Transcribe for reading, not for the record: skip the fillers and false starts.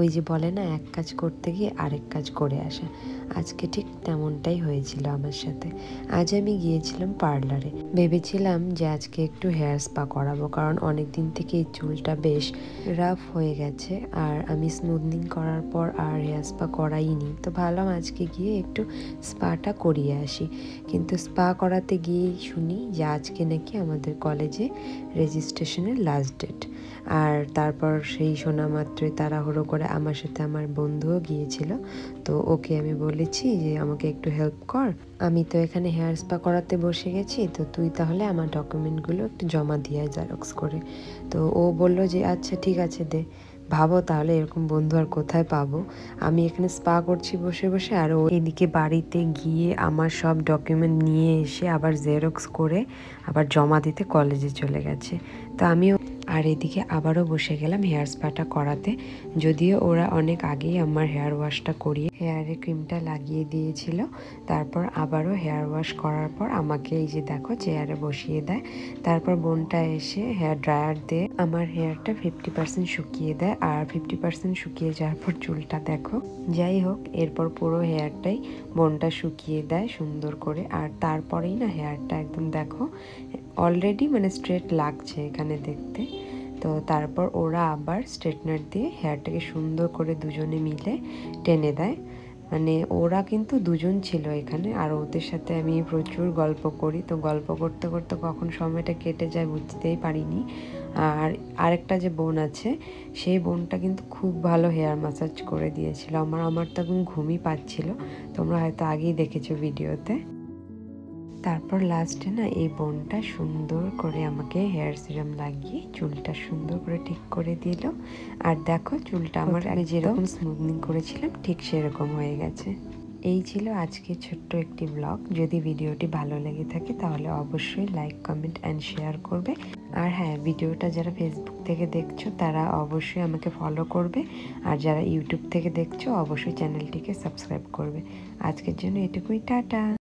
ওই যে বলে না, এক কাজ করতে গিয়ে আরেক কাজ করে আসা, আজকে ঠিক তেমনটাই হয়েছিল আমার সাথে। আজ আমি গিয়েছিলাম পার্লারে, ভেবেছিলাম যে আজকে একটু হেয়ার স্পা করাবো, কারণ অনেক দিন থেকে এই চুলটা বেশ রাফ হয়ে গেছে আর আমি স্মুথনিং করার পর আর হেয়ার স্পা করাইনি। তো ভাবলাম আজকে গিয়ে একটু স্পাটা করিয়ে আসি। কিন্তু স্পা করাতে গিয়েই শুনি যে আজকে নাকি আমাদের কলেজে রেজিস্ট্রেশনের লাস্ট ডেট। আর তারপর সেই শোনা মাত্রই তাড়াহুড়ো করে আমার সাথে আমার বন্ধুও গিয়েছিল। তো ওকে আমি বলেছি যে আমাকে একটু হেল্প কর, আমি তো এখানে হেয়ার স্পা করাতে বসে গেছি, তো তুই তাহলে আমার ডকুমেন্টগুলো একটু জমা দিয়ে জেরক্স করে। তো ও বলল যে আচ্ছা ঠিক আছে দে। ভাবো তাহলে এরকম বন্ধু আর কোথায় পাবো। আমি এখানে স্পা করছি বসে বসে, আর ও এদিকে বাড়িতে গিয়ে আমার সব ডকুমেন্ট নিয়ে এসে আবার জেরক্স করে আবার জমা দিতে কলেজে চলে গেছে। তো আমিও আর এদিকে আবারও বসে গেলাম হেয়ার স্পাটা করাতে। যদিও ওরা অনেক আগেই আমার হেয়ার ওয়াশটা করিয়ে হেয়ারে ক্রিমটা লাগিয়ে দিয়েছিল। তারপর আবারও হেয়ার ওয়াশ করার পর আমাকে এই যে দেখো চেয়ারে বসিয়ে দেয়। তারপর বোনটা এসে হেয়ার ড্রায়ার দিয়ে আমার হেয়ারটা 50% শুকিয়ে দেয়, আর 50% শুকিয়ে যাওয়ার পর চুলটা দেখো। যাই হোক, এরপর পুরো হেয়ারটাই বোনটা শুকিয়ে দেয় সুন্দর করে। আর তারপরেই না হেয়ারটা একদম দেখো অলরেডি মানে স্ট্রেট লাগছে এখানে দেখতে। তো তারপর ওরা আবার স্ট্রেটনার দিয়ে হেয়ারটাকে সুন্দর করে দুজনে মিলে টেনে দেয়। মানে ওরা কিন্তু দুজন ছিল এখানে, আর ওদের সাথে আমি প্রচুর গল্প করি। তো গল্প করতে করতে কখন সময়টা কেটে যায় বুঝতেই পারিনি। আর আরেকটা যে বোন আছে, সেই বোনটা কিন্তু খুব ভালো হেয়ার ম্যাসাজ করে দিয়েছিল আমার তো এখন ঘুমই পাচ্ছিল, তোমরা হয়তো আগেই দেখেছো ভিডিওতে। তারপর লাস্টে না এই বোনটা সুন্দর করে আমাকে হেয়ার সিরাম লাগিয়ে চুলটা সুন্দর করে ঠিক করে দিল। আর দেখো চুলটা আমার আগে যেরকম স্মুথনিং করেছিলাম ঠিক সেরকম হয়ে গেছে। এই ছিল আজকে ছোট্ট একটি ব্লগ। যদি ভিডিওটি ভালো লেগে থাকে তাহলে অবশ্যই লাইক, কমেন্ট অ্যান্ড শেয়ার করবে। আর হ্যাঁ, ভিডিওটা যারা ফেসবুক থেকে দেখছো তারা অবশ্যই আমাকে ফলো করবে, আর যারা ইউটিউব থেকে দেখছো অবশ্যই চ্যানেলটিকে সাবস্ক্রাইব করবে। আজকের জন্য এটুকুই, টাটা।